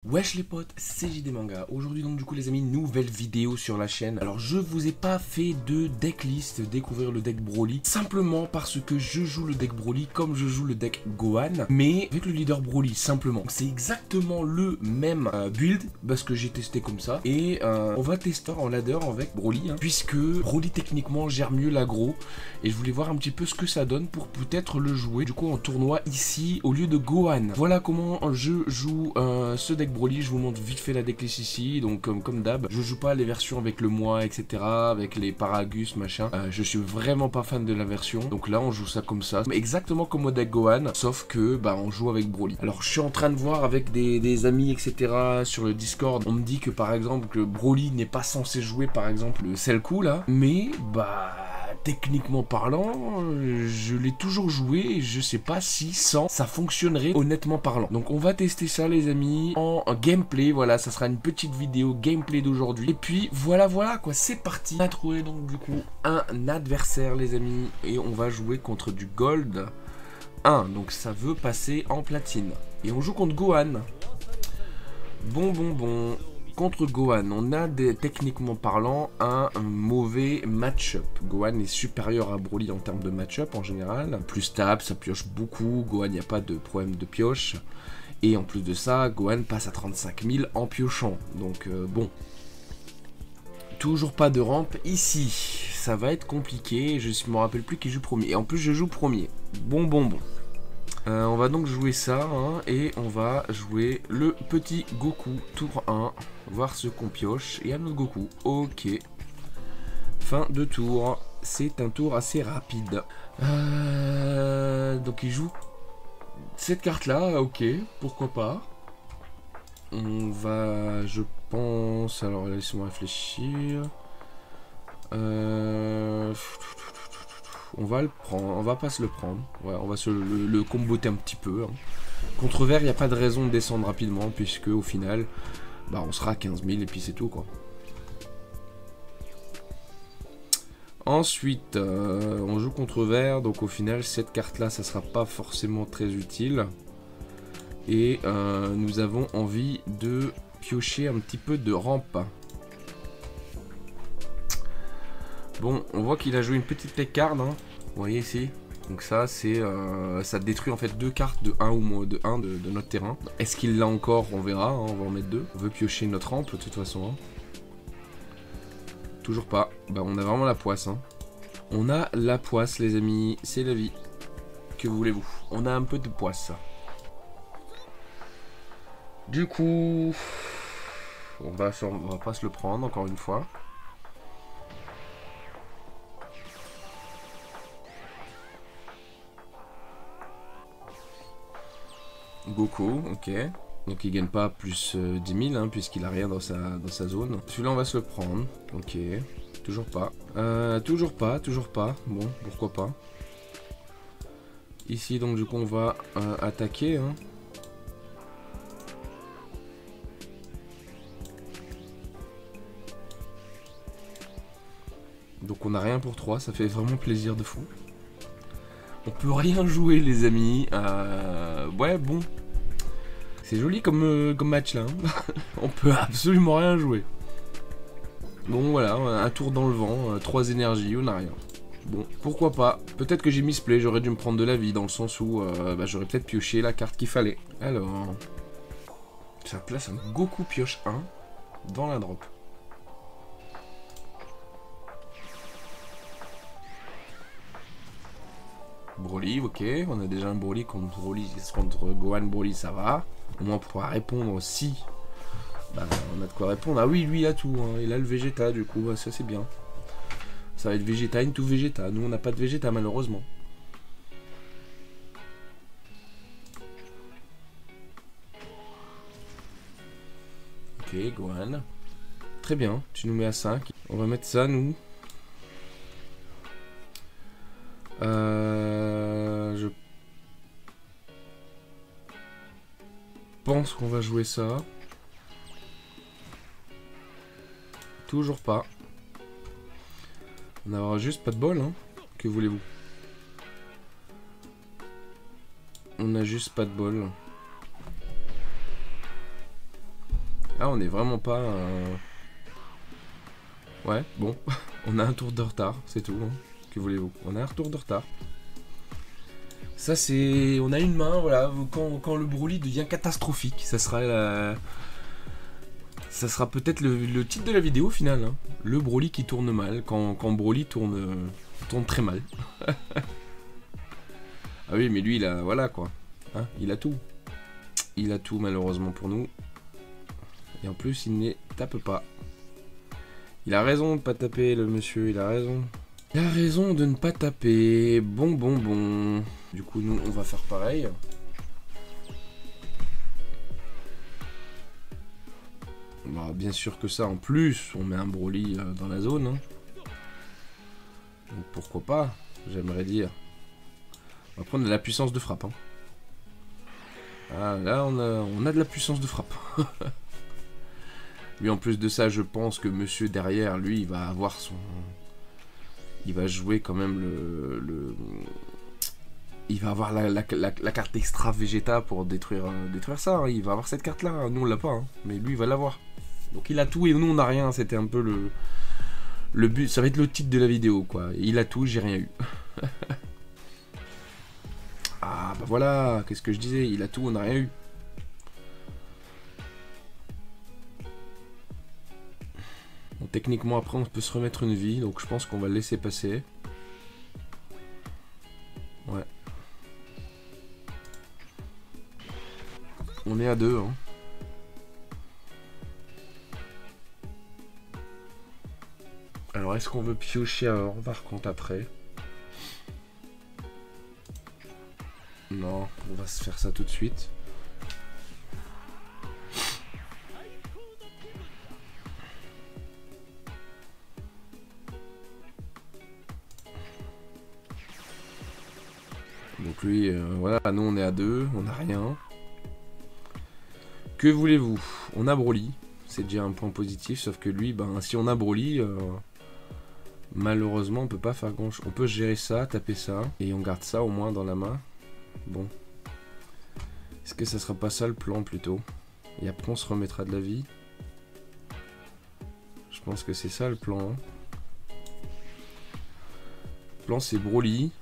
Wesh les potes, c'est JD Manga. Aujourd'hui donc du coup les amis, nouvelle vidéo sur la chaîne. Alors je vous ai pas fait de decklist, découvrir le deck Broly, simplement parce que je joue le deck Broly comme je joue le deck Gohan, mais avec le leader Broly simplement. C'est exactement le même build, parce que j'ai testé comme ça, et on va tester en ladder avec Broly, puisque Broly techniquement gère mieux l'aggro, et je voulais voir un petit peu ce que ça donne pour peut-être le jouer du coup en tournoi ici au lieu de Gohan. Voilà comment je joue ce deck Broly. Je vous montre vite fait la decklist ici. Donc comme d'hab, je joue pas les versions avec le moi, etc., avec les Paragus machin. Je suis vraiment pas fan de la version, donc là on joue ça comme ça, exactement comme au deck Gohan, sauf que bah on joue avec Broly. Alors je suis en train de voir avec des amis, etc., sur le Discord. On me dit que par exemple que Broly n'est pas censé jouer par exemple le Selku là, mais bah techniquement parlant, je l'ai toujours joué et je sais pas si sans ça fonctionnerait honnêtement parlant. Donc on va tester ça les amis en gameplay. Voilà, ça sera une petite vidéo gameplay d'aujourd'hui. Et puis voilà quoi, c'est parti. On a trouvé donc du coup un adversaire les amis et on va jouer contre du Gold 1. Donc ça veut passer en platine. Et on joue contre Gohan. Bon. Contre Gohan, on a techniquement parlant un mauvais match-up. Gohan est supérieur à Broly en termes de match-up en général. Plus stable, ça pioche beaucoup. Gohan, il n'y a pas de problème de pioche. Et en plus de ça, Gohan passe à 35 000 en piochant. Donc bon. Toujours pas de rampe ici. Ça va être compliqué. Je ne me rappelle plus qui joue premier. Et en plus, je joue premier. Bon. On va donc jouer ça, et on va jouer le petit Goku, tour 1, voir ce qu'on pioche, et un autre Goku, ok. Fin de tour, c'est un tour assez rapide. Donc il joue cette carte-là, ok, pourquoi pas. On va, je pense, alors laissez-moi réfléchir. On va le prendre, on va pas se le prendre. Ouais, on va se le comboter un petit peu. Contre vert, il n'y a pas de raison de descendre rapidement, puisque au final, bah, on sera à 15 000 et puis c'est tout quoi. Ensuite, on joue contre vert, donc au final, cette carte-là, ça sera pas forcément très utile. Et nous avons envie de piocher un petit peu de rampe. Bon, on voit qu'il a joué une petite play card, vous voyez ici. Donc ça, c'est ça détruit en fait deux cartes de 1 ou moins de 1 de notre terrain. Est-ce qu'il l'a encore? On verra, on va en mettre deux. On veut piocher notre rampe de toute façon. Toujours pas. Bah on a vraiment la poisse. On a la poisse les amis, c'est la vie. Que voulez-vous? On a un peu de poisse. Du coup, on va pas se le prendre encore une fois. Goku, ok. Donc il gagne pas plus 10 000 puisqu'il a rien dans sa zone. Celui-là on va se le prendre. Ok. Toujours pas. Toujours pas. Bon, pourquoi pas. Ici donc du coup on va attaquer. Donc on a rien pour 3, ça fait vraiment plaisir de fou. On peut rien jouer les amis. Ouais bon. C'est joli comme match là. On peut absolument rien jouer. Bon voilà, un tour dans le vent, 3 énergies, on n'a rien. Bon, pourquoi pas. Peut-être que j'ai misplay, j'aurais dû me prendre de la vie dans le sens où bah, j'aurais peut-être pioché la carte qu'il fallait. Alors, ça place un Goku pioche 1 dans la drop. Broly, ok, on a déjà un Broly contre Gohan Broly, ça va. Au moins on pourra répondre si bah, on a de quoi répondre. Ah oui, lui il a tout, il a le Vegeta du coup, ça c'est bien. Ça va être Vegeta into Vegeta, nous on n'a pas de Vegeta malheureusement. Ok, Gohan. Très bien, tu nous mets à 5. On va mettre ça nous. Je pense qu'on va jouer ça. Toujours pas. On n'aura juste pas de bol, Que voulez-vous? On n'a juste pas de bol. Ah, on est vraiment pas... Ouais, bon. On a un tour de retard, c'est tout. Hein. Que voulez-vous? On a un tour de retard. Ça, c'est... On a une main, voilà. Quand le Broly devient catastrophique, ça sera la... Ça sera peut-être le titre de la vidéo au final. Hein. Le Broly qui tourne mal, quand Broly tourne très mal. Ah oui, mais lui, il a... Voilà, quoi. Hein, il a tout. Il a tout, malheureusement, pour nous. Et en plus, il ne tape pas. Il a raison de ne pas taper, le monsieur, il a raison. Il a raison de ne pas taper. Bon. Du coup, nous, on va faire pareil. Bah, bien sûr que ça, en plus, on met un Broly dans la zone. Hein. Donc pourquoi pas, j'aimerais dire. Après, on a de la puissance de frappe. Hein. Ah, là, on a de la puissance de frappe. Lui, en plus de ça, je pense que monsieur derrière, lui, il va avoir son... Il va jouer quand même Il va avoir la carte extra Vegeta pour détruire ça. Hein. Il va avoir cette carte-là. Nous, on l'a pas. Hein. Mais lui, il va l'avoir. Donc, il a tout et nous, on n'a rien. C'était un peu le but. Ça va être le titre de la vidéo, quoi. Il a tout, j'ai rien eu. Ah, bah voilà. Qu'est-ce que je disais? Il a tout, on n'a rien eu. Bon, techniquement, après, on peut se remettre une vie. Donc, je pense qu'on va le laisser passer. Ouais. On est à 2. Hein. Alors, est-ce qu'on veut piocher un or, par contre, après? Non, on va se faire ça tout de suite. Donc lui, voilà, nous on est à 2, on n'a rien. Que voulez-vous? On a Broly, c'est déjà un point positif, sauf que lui, ben, si on a Broly, malheureusement on peut pas faire grand chose. On peut gérer ça, taper ça, et on garde ça au moins dans la main. Bon. Est-ce que ça sera pas ça le plan plutôt? Et après on se remettra de la vie. Je pense que c'est ça le plan. Hein. Le plan c'est Broly.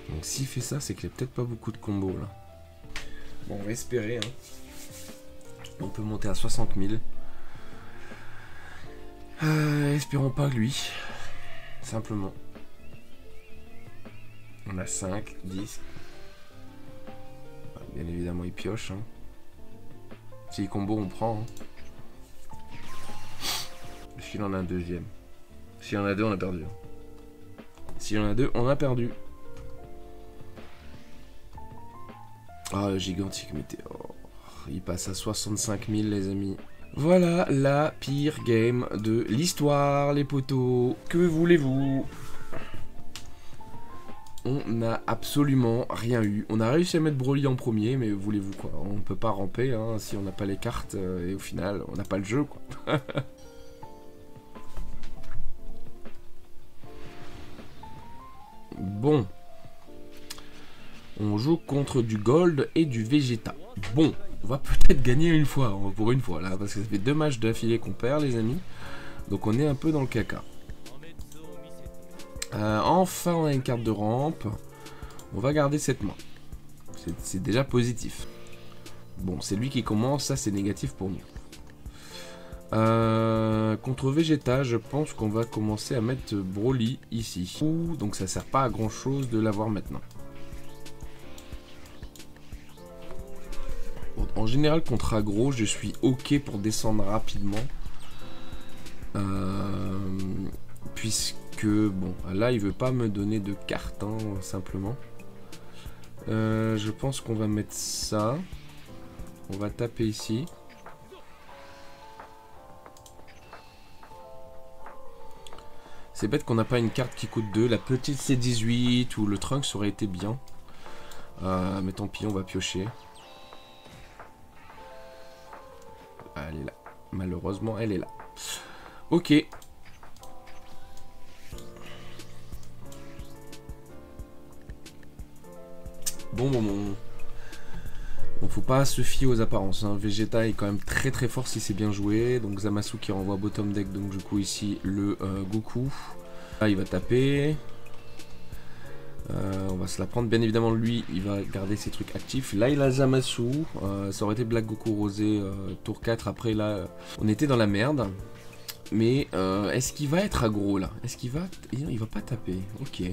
Donc s'il fait ça, c'est qu'il n'y a peut-être pas beaucoup de combos là. Bon, on va espérer. Hein. On peut monter à 60 000. Espérons pas lui. Simplement. On a 5, 10. Bien évidemment, il pioche. Hein. S'il combo, on prend. Hein. S'il en a un deuxième. S'il y en a deux, on a perdu. S'il y en a deux, on a perdu. Ah, le gigantique météore. il passe à 65 000 les amis. Voilà la pire game de l'histoire les potos. Que voulez-vous? On n'a absolument rien eu. On a réussi à mettre Broly en premier, mais voulez-vous quoi? On peut pas ramper hein, si on n'a pas les cartes et au final on n'a pas le jeu quoi. Bon. On joue contre du Gold et du Vegeta. Bon, on va peut-être gagner une fois, pour une fois là, parce que ça fait 2 matchs d'affilée qu'on perd les amis. Donc on est un peu dans le caca. Enfin on a une carte de rampe. On va garder cette main. C'est déjà positif. Bon, c'est lui qui commence, ça c'est négatif pour nous. Contre Vegeta, je pense qu'on va commencer à mettre Broly ici. Donc ça sert pas à grand chose de l'avoir maintenant. Bon, en général contre aggro, je suis ok pour descendre rapidement. Puisque bon, là il veut pas me donner de carte hein, simplement. Je pense qu'on va mettre ça. On va taper ici. C'est bête qu'on n'a pas une carte qui coûte 2. La petite C18 ou le Trunks aurait été bien. Mais tant pis, on va piocher. Elle est là. Malheureusement, elle est là. Ok. Bon. Bon, faut pas se fier aux apparences. Hein. Vegeta est quand même très très fort si c'est bien joué. Donc Zamasu qui renvoie bottom deck. Donc du coup ici le Goku. Là il va taper. On va se la prendre. Bien évidemment lui il va garder ses trucs actifs. Là il a Zamasu. Ça aurait été Black Goku Rosé tour 4. Après là on était dans la merde. Mais est-ce qu'il va être aggro là? Est-ce qu'il va... Il va pas taper. Ok.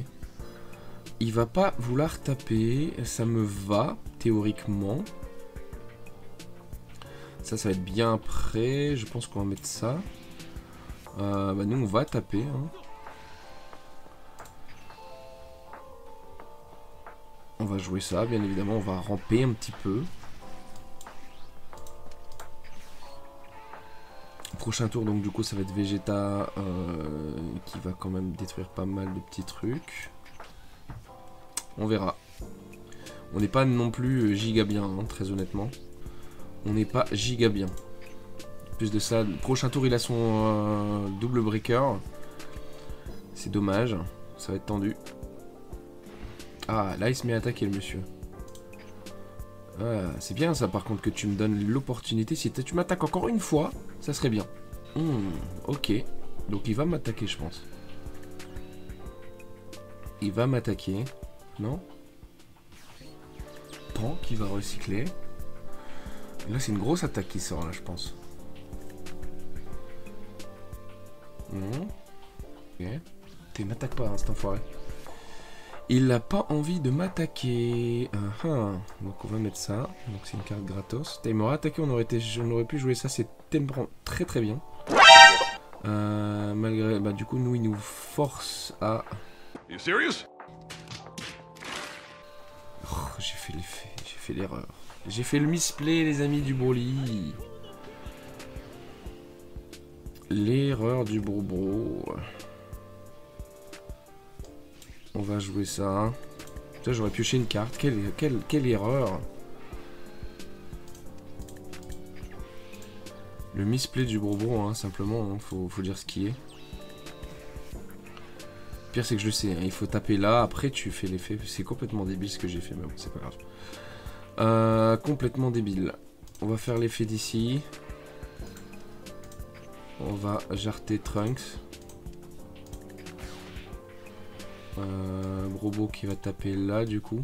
Il va pas vouloir taper. Ça me va, théoriquement. Ça va être bien après. Je pense qu'on va mettre ça. Bah nous, on va taper. Hein. On va jouer ça, bien évidemment. On va ramper un petit peu. Prochain tour, donc du coup, ça va être Vegeta qui va quand même détruire pas mal de petits trucs. On verra. On n'est pas non plus giga bien, hein, très honnêtement. On n'est pas giga bien. Plus de ça, le prochain tour, il a son double breaker. C'est dommage. Ça va être tendu. Ah, là, il se met à attaquer, le monsieur. Ah, c'est bien, ça, par contre, que tu me donnes l'opportunité. Si tu m'attaques encore une fois, ça serait bien. Ok. Donc, il va m'attaquer, je pense. Il va m'attaquer. Non? Pan qui va recycler. Là c'est une grosse attaque qui sort là je pense. Ok. T'es m'attaque pas hein, cet enfoiré. Il n'a pas envie de m'attaquer. Donc on va mettre ça. Donc c'est une carte gratos. Il m'aurait attaqué, on aurait pu jouer ça, c'est tellement très très bien. Malgré. Bah du coup nous il nous force à. You serious? Oh, j'ai fait l'effet, j'ai fait l'erreur. J'ai fait le misplay les amis du Broly. L'erreur du Bro. On va jouer ça. Là j'aurais pioché une carte. Quelle erreur. Le misplay du Bro, hein, simplement, hein, faut dire ce qui est. Le pire c'est que je le sais, hein, il faut taper là, après tu fais l'effet. C'est complètement débile ce que j'ai fait, mais bon, c'est pas grave. Complètement débile. On va faire l'effet d'ici. On va jarter Trunks. Brobo qui va taper là du coup.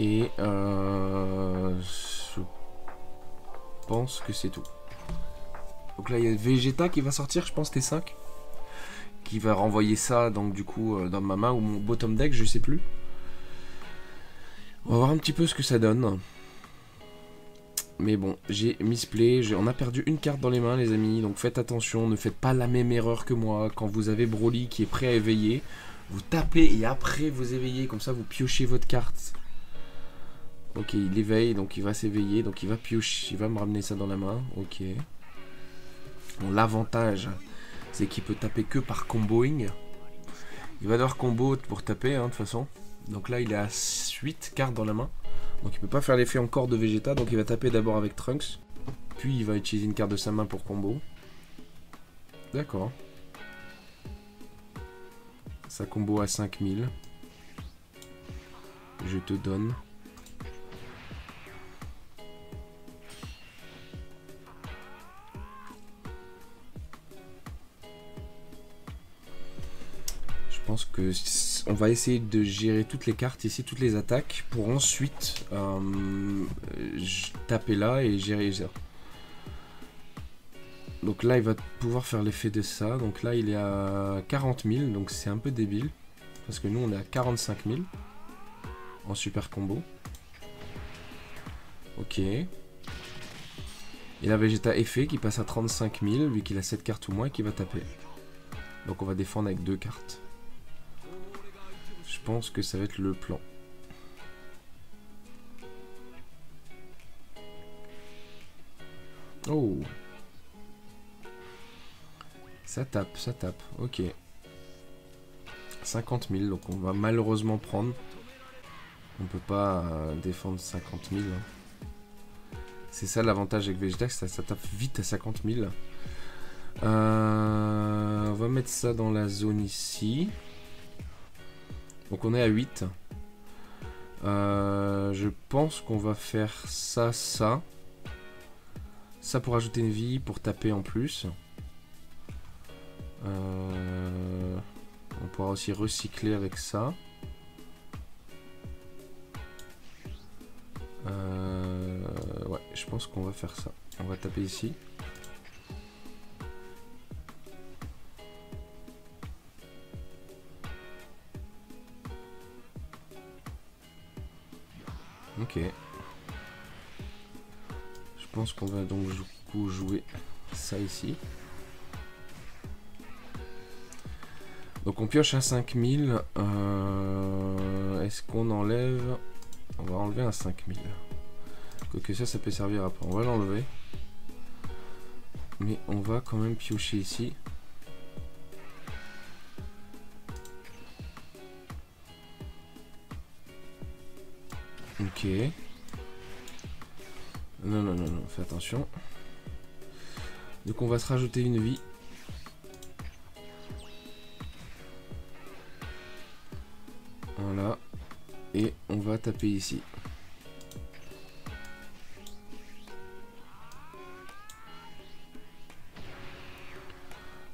Et je pense que c'est tout. Donc là il y a Vegeta qui va sortir, je pense T5. Qui va renvoyer ça donc du coup dans ma main ou mon bottom deck, je sais plus. On va voir un petit peu ce que ça donne. Mais bon, j'ai misplay, on a perdu une carte dans les mains les amis, donc faites attention, ne faites pas la même erreur que moi. Quand vous avez Broly qui est prêt à éveiller, vous tapez et après vous éveillez, comme ça vous piochez votre carte. Ok, il éveille, donc il va s'éveiller, donc il va piocher, il va me ramener ça dans la main, ok. Bon, l'avantage, c'est qu'il peut taper que par comboing. Il va devoir combo pour taper, hein, de toute façon. Donc là, il est à 8 cartes dans la main. Donc il peut pas faire l'effet encore de Vegeta, donc il va taper d'abord avec Trunks. Puis il va utiliser une carte de sa main pour combo. D'accord. Ça combo à 5000. Je te donne. Je pense que on va essayer de gérer toutes les cartes ici, toutes les attaques, pour ensuite taper là et gérer ça. Donc là, il va pouvoir faire l'effet de ça. Donc là, il est à 40 000, donc c'est un peu débile. Parce que nous, on est à 45 000 en super combo. Ok. Et la Vegeta effet qui passe à 35 000, vu qu'il a 7 cartes ou moins et qui va taper. Donc on va défendre avec 2 cartes. Je pense que ça va être le plan. Oh. Ça tape, ok. 50 000, donc on va malheureusement prendre. On peut pas défendre 50 000. C'est ça l'avantage avec Vegeta, ça tape vite à 50 000. On va mettre ça dans la zone ici. Donc on est à 8. Je pense qu'on va faire ça, ça. Ça pour ajouter une vie, pour taper en plus. On pourra aussi recycler avec ça. Ouais, je pense qu'on va faire ça. On va taper ici. Ok. Je pense qu'on va donc du coup jouer ça ici. Donc on pioche à 5000. Est-ce qu'on enlève? On va enlever un 5000. Quoique ça peut servir après. On va l'enlever. Mais on va quand même piocher ici. Ok. Non, fais attention. Donc on va se rajouter une vie. Voilà. Et on va taper ici.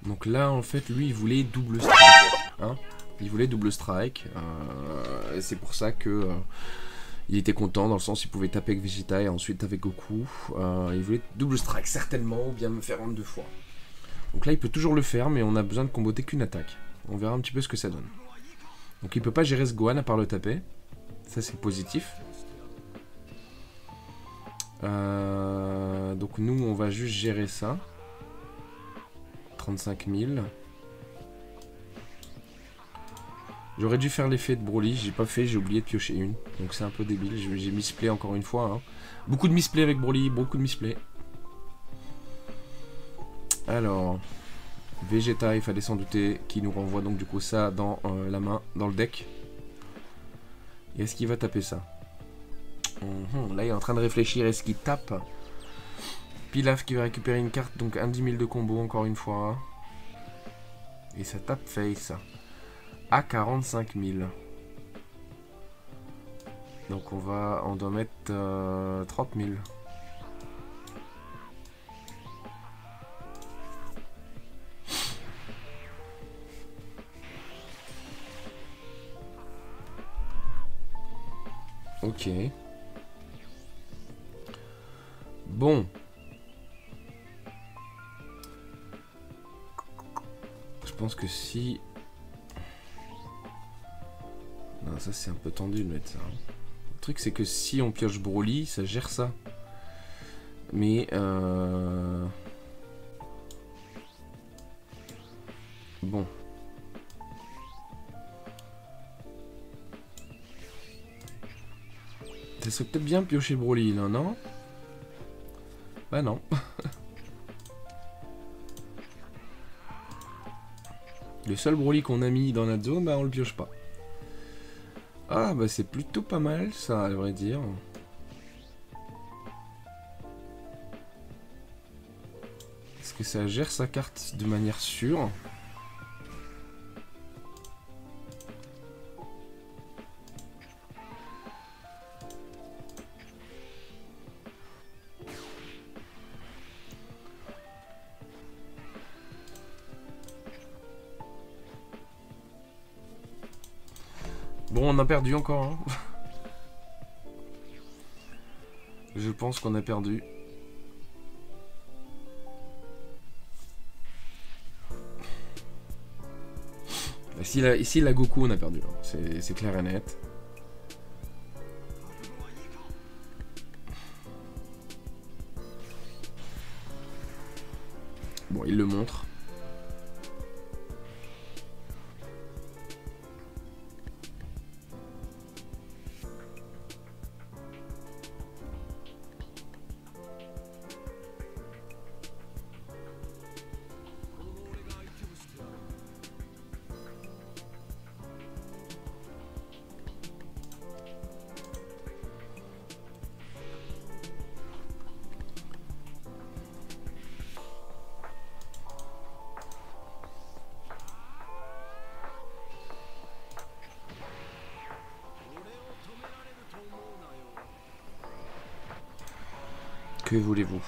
Donc là, en fait, lui, il voulait double strike. Hein, il voulait double strike. C'est pour ça que... il était content, dans le sens il pouvait taper avec Vegeta et ensuite avec Goku. Il voulait double strike certainement, ou bien me faire en 2 fois. Donc là il peut toujours le faire, mais on a besoin de comboter qu'une attaque. On verra un petit peu ce que ça donne. Donc il peut pas gérer ce Gohan à part le taper. Ça c'est positif. Donc nous on va juste gérer ça. 35 000. J'aurais dû faire l'effet de Broly, j'ai pas fait, j'ai oublié de piocher une. Donc c'est un peu débile, j'ai misplay encore une fois. Hein. Beaucoup de misplay avec Broly, beaucoup de misplay. Alors, Vegeta, il fallait s'en douter, qui nous renvoie donc du coup ça dans la main, dans le deck. Et est-ce qu'il va taper ça? Là il est en train de réfléchir, est-ce qu'il tape? Pilaf qui va récupérer une carte, donc un 10 000 de combo encore une fois. Et ça tape face. À 45 000. Donc on doit mettre 30 000. Ok. Bon. Je pense que si... Non, ça c'est un peu tendu de mettre ça. Le truc c'est que si on pioche Broly, ça gère ça. Mais bon. Ça serait peut-être bien piocher Broly là, non? Bah non. Le seul Broly qu'on a mis dans notre zone, bah on le pioche pas. Ah bah c'est plutôt pas mal ça, à vrai dire. Est-ce que ça gère sa carte de manière sûre? Bon, on a perdu encore, hein. Je pense qu'on a perdu. Ici, la Goku, on a perdu. C'est clair et net. Bon, il le montre. Que voulez-vous?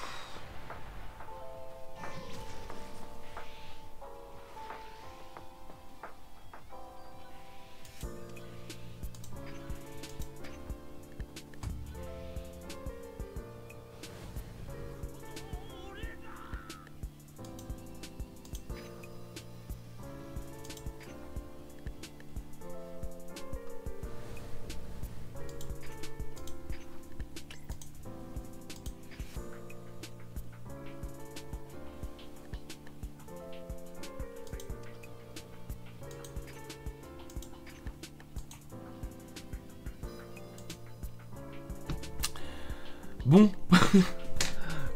Bon,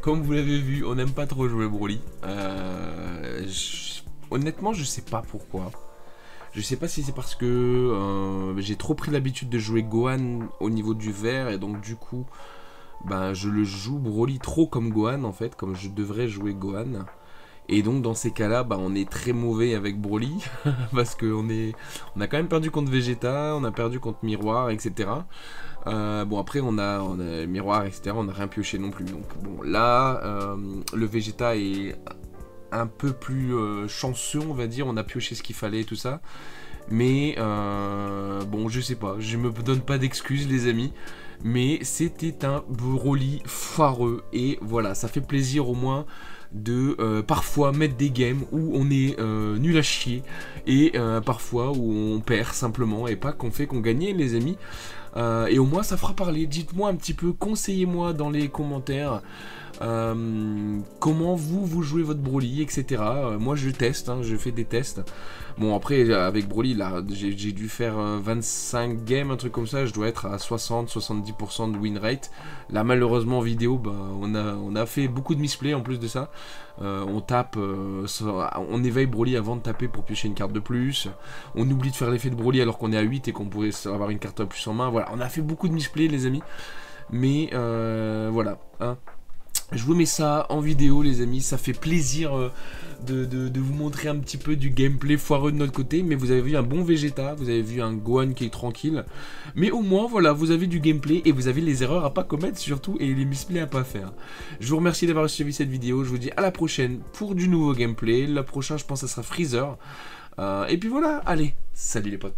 comme vous l'avez vu, on n'aime pas trop jouer Broly. Honnêtement, je sais pas pourquoi. Je sais pas si c'est parce que j'ai trop pris l'habitude de jouer Gohan au niveau du vert et donc du coup, ben, je le joue Broly trop comme Gohan en fait, comme je devrais jouer Gohan. Et donc dans ces cas-là, bah, on est très mauvais avec Broly parce qu'on a quand même perdu contre Vegeta, on a perdu contre Miroir, etc. Bon après on a Miroir, etc. On n'a rien pioché non plus. Donc bon là, le Vegeta est un peu plus chanceux, on va dire. On a pioché ce qu'il fallait, tout ça. Mais bon, je sais pas. Je me donne pas d'excuses, les amis. Mais c'était un Broly foireux. Et voilà, ça fait plaisir au moins de parfois mettre des games où on est nul à chier et parfois où on perd simplement et pas qu'on fait qu'on gagne, les amis. Et au moins ça fera parler. Dites-moi un petit peu, conseillez-moi dans les commentaires comment vous jouez votre Broly, etc. Moi je teste, hein, je fais des tests. Bon après avec Broly là j'ai dû faire 25 games, un truc comme ça. Je dois être à 60-70% de win rate. Là malheureusement en vidéo bah, on a fait beaucoup de misplays en plus de ça. On tape, on éveille Broly avant de taper pour piocher une carte de plus. On oublie de faire l'effet de Broly alors qu'on est à 8 et qu'on pourrait avoir une carte de plus en main. Voilà, on a fait beaucoup de misplays, les amis. Mais voilà, hein. Je vous mets ça en vidéo, les amis. Ça fait plaisir de vous montrer un petit peu du gameplay foireux de notre côté. Mais vous avez vu un bon Vegeta, vous avez vu un Gohan qui est tranquille. Mais au moins, voilà, vous avez du gameplay et vous avez les erreurs à pas commettre surtout et les misplays à pas faire. Je vous remercie d'avoir suivi cette vidéo. Je vous dis à la prochaine pour du nouveau gameplay. Le prochain, je pense, ça sera Freezer. Et puis voilà, allez, salut les potes.